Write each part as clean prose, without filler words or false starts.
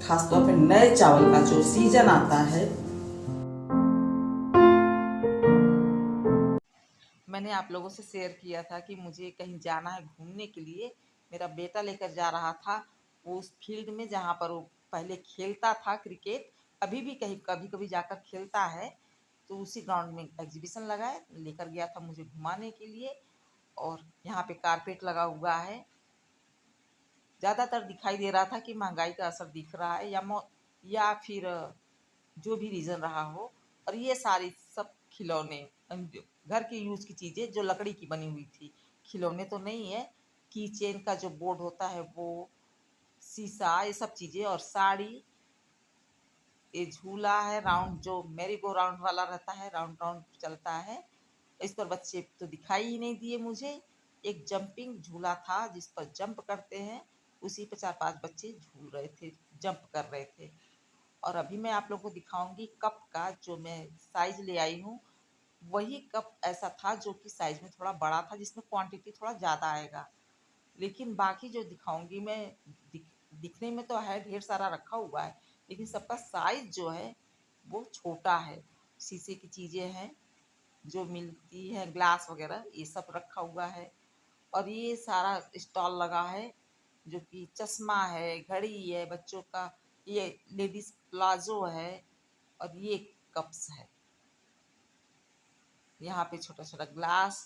खासतौर पे नए चावल का जो सीजन आता है। मैंने आप लोगों से शेयर किया था कि मुझे कहीं जाना है घूमने के लिए। मेरा बेटा लेकर जा रहा था वो उस फील्ड में जहाँ पर वो पहले खेलता था क्रिकेट, अभी भी कहीं कभी कभी जाकर खेलता है। तो उसी ग्राउंड में एग्जीबिशन लगा है, लेकर गया था मुझे घुमाने के लिए। और यहाँ पे कारपेट लगा हुआ है। ज़्यादातर दिखाई दे रहा था कि महंगाई का असर दिख रहा है या फिर जो भी रीज़न रहा हो। और ये सारी सब खिलौने, घर के यूज़ की चीज़ें जो लकड़ी की बनी हुई थी, खिलौने तो नहीं है। की चेन का जो बोर्ड होता है वो, शीशा, ये सब चीज़ें और साड़ी। ये झूला है राउंड, जो मेरी गो राउंड वाला रहता है, राउंड राउंड चलता है। इस पर बच्चे तो दिखाई ही नहीं दिए मुझे। एक जंपिंग झूला था जिस पर जंप करते हैं, उसी पर 4-5 बच्चे झूल रहे थे, जंप कर रहे थे। और अभी मैं आप लोगों को दिखाऊंगी कप का, जो मैं साइज ले आई हूँ। वही कप ऐसा था जो कि साइज में थोड़ा बड़ा था, जिसमें क्वांटिटी थोड़ा ज़्यादा आएगा। लेकिन बाकी जो दिखाऊंगी मैं, दिखने में तो है ढेर सारा रखा हुआ है, लेकिन सबका साइज जो है वो छोटा है। शीशे की चीज़ें हैं जो मिलती है, ग्लास वगैरह, ये सब रखा हुआ है। और ये सारा स्टॉल लगा है, जो कि चश्मा है, घड़ी है बच्चों का, ये लेडीज प्लाजो है, और ये कप्स है। यहाँ पे छोटा छोटा ग्लास,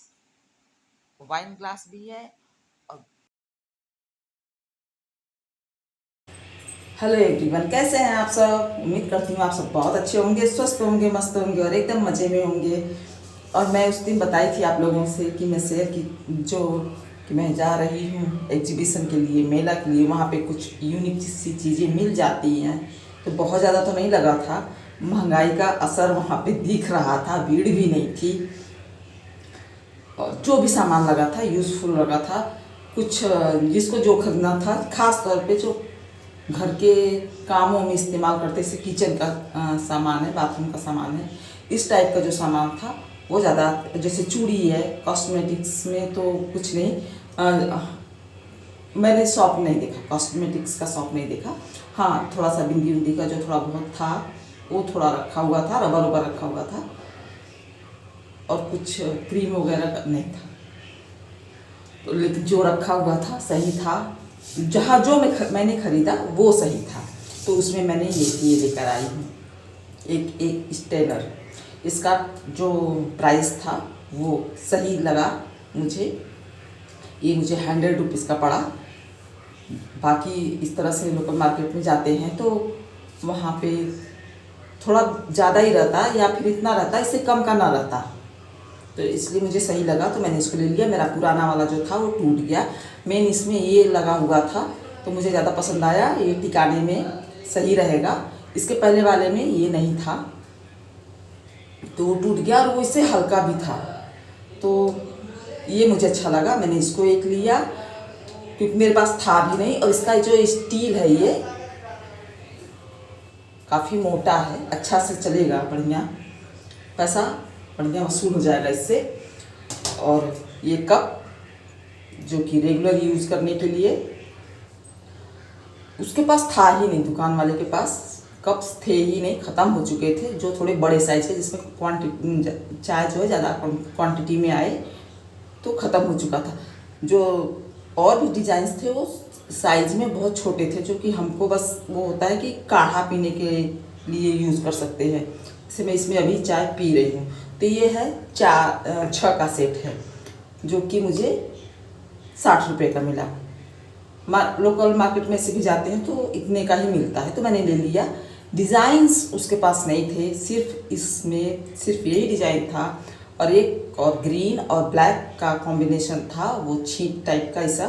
वाइन ग्लास भी है। और हेलो एवरीवन, कैसे हैं आप सब? उम्मीद करती हूँ आप सब बहुत अच्छे होंगे, स्वस्थ होंगे, मस्त होंगे और एकदम मज़े में होंगे। और मैं उस दिन बताई थी आप लोगों से कि मैं शेयर की कि मैं जा रही हूँ एग्जीबिशन के लिए, मेला के लिए। वहाँ पे कुछ यूनिक सी चीज़ें मिल जाती हैं। तो बहुत ज़्यादा तो नहीं लगा था, महंगाई का असर वहाँ पे दिख रहा था, भीड़ भी नहीं थी। और जो भी सामान लगा था यूज़फुल लगा था। कुछ जिसको जो खरीदना था, ख़ास तौर पे जो घर के कामों में इस्तेमाल करते, जैसे किचन का सामान है, बाथरूम का सामान है, इस टाइप का जो सामान था वो ज़्यादा, जैसे चूड़ी है। कॉस्मेटिक्स में तो कुछ नहीं, मैंने शॉप नहीं देखा, कॉस्मेटिक्स का शॉप नहीं देखा। हाँ, थोड़ा सा बिंदी उंदी का जो थोड़ा बहुत था वो थोड़ा रखा हुआ था, रबर वबर रखा हुआ था। और कुछ क्रीम वगैरह नहीं था। तो लेकिन जो रखा हुआ था सही था, जहाँ जो मैंने ख़रीदा वो सही था। तो उसमें मैंने ये लेकर आई हूँ, एक स्टेनर। इसका जो प्राइस था वो सही लगा मुझे। ये मुझे 100 रुपीज़ का पड़ा। बाकी इस तरह से लोकल मार्केट में जाते हैं तो वहाँ पे थोड़ा ज़्यादा ही रहता, या फिर इतना रहता, इससे कम का ना रहता। तो इसलिए मुझे सही लगा, तो मैंने इसको ले लिया। मेरा पुराना वाला जो था वो टूट गया। मेन इसमें ये लगा हुआ था तो मुझे ज़्यादा पसंद आया, ये टिकाने में सही रहेगा। इसके पहले वाले में ये नहीं था तो वो टूट गया, और वो इससे हल्का भी था। तो ये मुझे अच्छा लगा, मैंने इसको एक लिया क्योंकि मेरे पास था भी नहीं। और इसका जो स्टील है ये काफ़ी मोटा है, अच्छा से चलेगा, बढ़िया पैसा बढ़िया वसूल हो जाएगा इससे। और ये कप जो कि रेगुलर यूज़ करने के लिए, उसके पास था ही नहीं, दुकान वाले के पास कप्स थे ही नहीं, ख़त्म हो चुके थे। जो थोड़े बड़े साइज़ के, जिसमें क्वांटिटी चाय जो है ज़्यादा क्वांटिटी में आए, तो ख़त्म हो चुका था। जो और भी डिज़ाइंस थे वो साइज़ में बहुत छोटे थे, जो कि हमको बस वो होता है कि काढ़ा पीने के लिए यूज़ कर सकते हैं। जैसे मैं इसमें अभी चाय पी रही हूँ, तो ये है 6 का सेट है, जो कि मुझे 60 रुपये का मिला। लोकल मार्केट में से भी जाते हैं तो इतने का ही मिलता है, तो मैंने ले लिया। डिज़ाइंस उसके पास नहीं थे, सिर्फ इसमें सिर्फ यही डिज़ाइन था। और एक और ग्रीन और ब्लैक का कॉम्बिनेशन था, वो छीट टाइप का ऐसा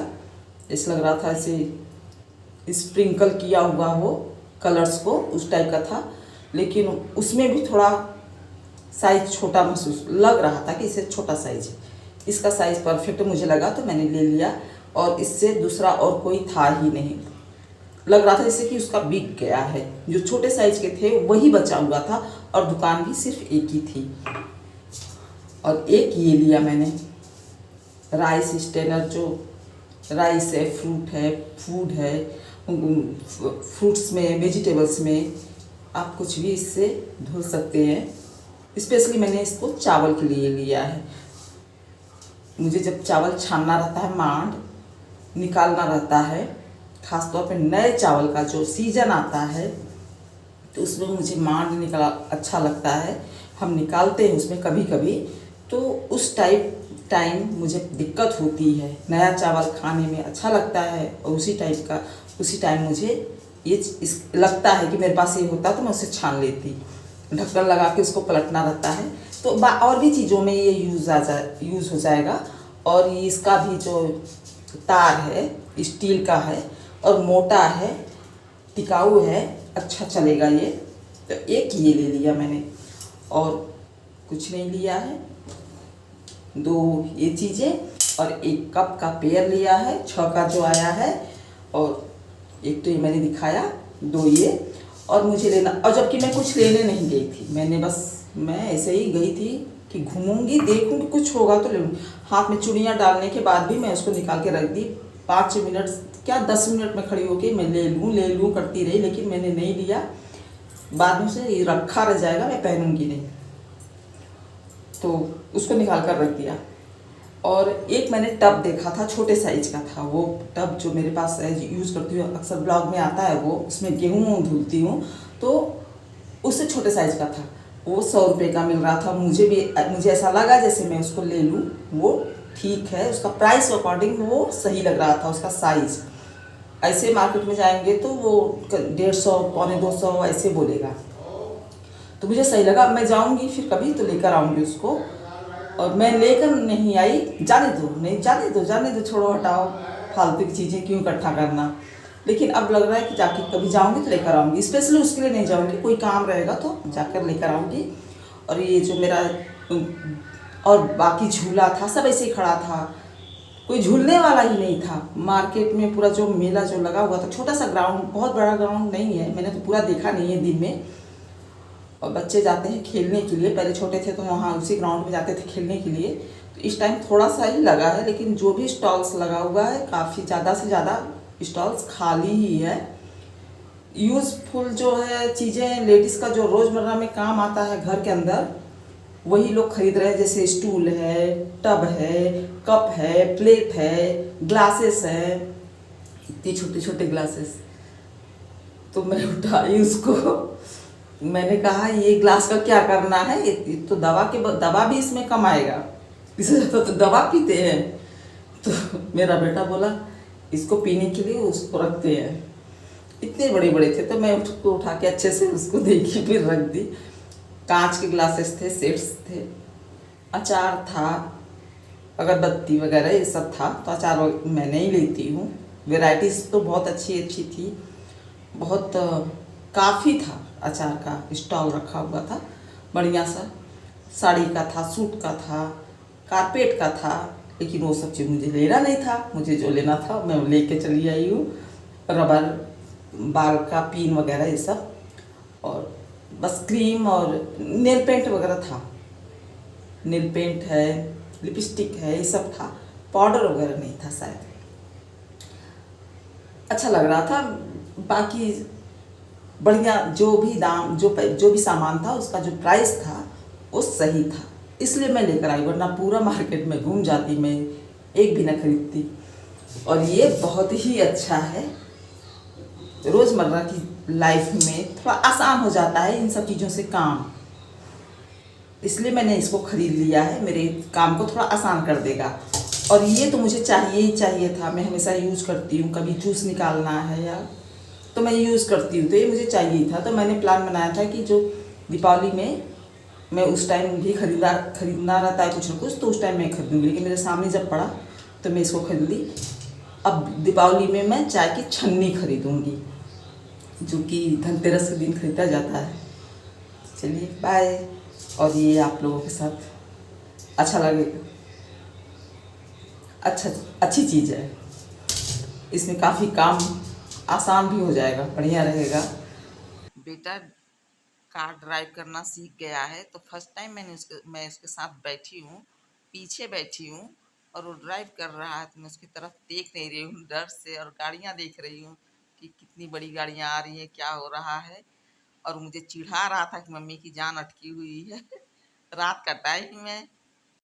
लग रहा था, ऐसे स्प्रिंकल किया हुआ हो कलर्स को, उस टाइप का था। लेकिन उसमें भी थोड़ा साइज़ छोटा महसूस लग रहा था कि इसे छोटा साइज़ है। इसका साइज़ परफेक्ट मुझे लगा तो मैंने ले लिया। और इससे दूसरा और कोई था ही नहीं, लग रहा था जैसे कि उसका बिक गया है। जो छोटे साइज़ के थे वही बचा हुआ था, और दुकान भी सिर्फ एक ही थी। और एक ये लिया मैंने राइस स्टेनर, जो राइस है, फ्रूट है, फूड है, फ्रूट्स में, वेजिटेबल्स में आप कुछ भी इससे धुल सकते हैं। स्पेशली मैंने इसको चावल के लिए लिया है। मुझे जब चावल छानना रहता है, मांड निकालना रहता है, ख़ासतौर पे नए चावल का जो सीजन आता है, तो उसमें मुझे मांड निकाला अच्छा लगता है। हम निकालते हैं उसमें कभी कभी, तो उस टाइम मुझे दिक्कत होती है। नया चावल खाने में अच्छा लगता है और उसी टाइम मुझे लगता है कि मेरे पास ये होता तो मैं उसे छान लेती। ढक्कन लगा के उसको पलटना रहता है। तो और भी चीज़ों में ये यूज़ हो जाएगा। और इसका भी जो तार है स्टील का है और मोटा है, टिकाऊ है, अच्छा चलेगा ये। तो एक ये ले लिया मैंने और कुछ नहीं लिया है। 2 ये चीज़ें और एक कप का पेयर लिया है, 6 का जो आया है, और एक तो ये मैंने दिखाया, 2 ये। और मुझे लेना, और जबकि मैं कुछ लेने नहीं गई थी, मैं ऐसे ही गई थी कि घूमूंगी, देखूंगी, कुछ होगा तो ले लूँगी। हाथ में चूड़ियाँ डालने के बाद भी मैं उसको निकाल के रख दी। 5 मिनट क्या 10 मिनट में खड़ी होके मैं ले लूँ करती रही, लेकिन मैंने नहीं लिया। बाद में से ये रखा रह जाएगा, मैं पहनूंगी नहीं, तो उसको निकाल कर रख दिया। और एक मैंने टब देखा था, छोटे साइज का था वो टब, जो मेरे पास यूज़ करती हूँ, अक्सर ब्लॉग में आता है वो, उसमें गेहूँ धुलती हूँ, तो उससे छोटे साइज का था वो। 100 रुपये का मिल रहा था। मुझे ऐसा लगा जैसे मैं उसको ले लूँ, वो ठीक है, उसका प्राइस अकॉर्डिंग वो सही लग रहा था, उसका साइज़। ऐसे मार्केट में जाएंगे तो वो 150, 250 ऐसे बोलेगा, तो मुझे सही लगा। मैं जाऊंगी फिर कभी तो लेकर आऊंगी उसको। और मैं लेकर नहीं आई, जाने दो, छोड़ो, हटाओ, फालतू की चीज़ें क्यों इकट्ठा करना। लेकिन अब लग रहा है कि जाके कभी जाऊंगी तो लेकर आऊंगी। स्पेशली उसके लिए नहीं जाऊंगी, कोई काम रहेगा तो जाकर लेकर आऊंगी। और ये जो मेरा और बाकी झूला था, सब ऐसे ही खड़ा था, कोई झूलने वाला ही नहीं था। मार्केट में पूरा जो मेला जो लगा हुआ था, छोटा सा ग्राउंड, बहुत बड़ा ग्राउंड नहीं है, मैंने तो पूरा देखा नहीं है दिन में। और बच्चे जाते हैं खेलने के लिए, पहले छोटे थे तो वहाँ उसी ग्राउंड में जाते थे खेलने के लिए। तो इस टाइम थोड़ा सा ही लगा है, लेकिन जो भी स्टॉल्स लगा हुआ है, काफ़ी ज़्यादा से ज़्यादा स्टॉल्स खाली ही है। यूज़फुल जो है चीज़ें, लेडीज़ का जो रोज़मर्रा में काम आता है घर के अंदर, वही लोग खरीद रहे हैं। जैसे स्टूल है, टब है, कप है, प्लेट है, ग्लासेस है, इतने छोटे छोटे ग्लासेस। तो मैं उठाई उसको, मैंने कहा ये ग्लास का क्या करना है, ये तो दवा भी इसमें कम आएगा, इससे ज़्यादा तो दवा पीते हैं। तो मेरा बेटा बोला इसको पीने के लिए उसको रखते हैं। इतने बड़े बड़े थे, तो मैं उसको उठा के अच्छे से उसको देखी, फिर रख दी। कांच के ग्लासेस थे, सेट्स थे, अचार था, अगरबत्ती वगैरह ये सब था। तो अचार मैं नहीं लेती हूँ। वेराइटीज़ तो बहुत अच्छी अच्छी थी, बहुत काफ़ी था। अचार का स्टॉल रखा हुआ था बढ़िया सा, साड़ी का था, सूट का था, कारपेट का था। लेकिन वो सब चीज़ मुझे लेना नहीं था, मुझे जो लेना था मैं लेके चली आई हूँ। रबर, बाल का पिन वगैरह ये सब, और बस क्रीम और नेल पेंट वगैरह था। नेल पेंट है, लिपस्टिक है, ये सब था। पाउडर वगैरह नहीं था शायद। अच्छा लग रहा था। बाकी बढ़िया, जो भी सामान था, उसका जो प्राइस था वो सही था, इसलिए मैं लेकर आई, वरना पूरा मार्केट में घूम जाती, मैं एक भी ना खरीदती। और ये बहुत ही अच्छा है, रोज़मर्रा की लाइफ में थोड़ा आसान हो जाता है इन सब चीज़ों से काम, इसलिए मैंने इसको ख़रीद लिया है। मेरे काम को थोड़ा आसान कर देगा। और ये तो मुझे चाहिए ही चाहिए था, मैं हमेशा यूज़ करती हूँ। कभी जूस निकालना है या तो मैं यूज़ करती हूँ, तो ये मुझे चाहिए था। तो मैंने प्लान बनाया था कि जो दीपावली में मैं उस टाइम भी खरीदना रहता है कुछ ना कुछ, तो उस टाइम मैं खरीदूँगी। लेकिन मेरे सामने जब पड़ा तो मैं इसको खरीद ली। अब दीपावली में मैं चाय की छन्नी खरीदूँगी, जो कि धनतेरस के दिन खरीदा जाता है। चलिए बाय। और ये आप लोगों के साथ अच्छा लगेगा, अच्छी चीज़ है। इसमें काफ़ी काम आसान भी हो जाएगा, बढ़िया रहेगा। बेटा कार ड्राइव करना सीख गया है, तो फर्स्ट टाइम मैं उसके साथ बैठी हूँ, पीछे बैठी हूँ, और वो ड्राइव कर रहा है, तो मैं उसकी तरफ देख नहीं रही हूँ डर से, और गाड़ियाँ देख रही हूँ कि कितनी बड़ी गाड़ियाँ आ रही हैं, क्या हो रहा है। और मुझे चिढ़ा रहा था कि मम्मी की जान अटकी हुई है। रात का टाइम है,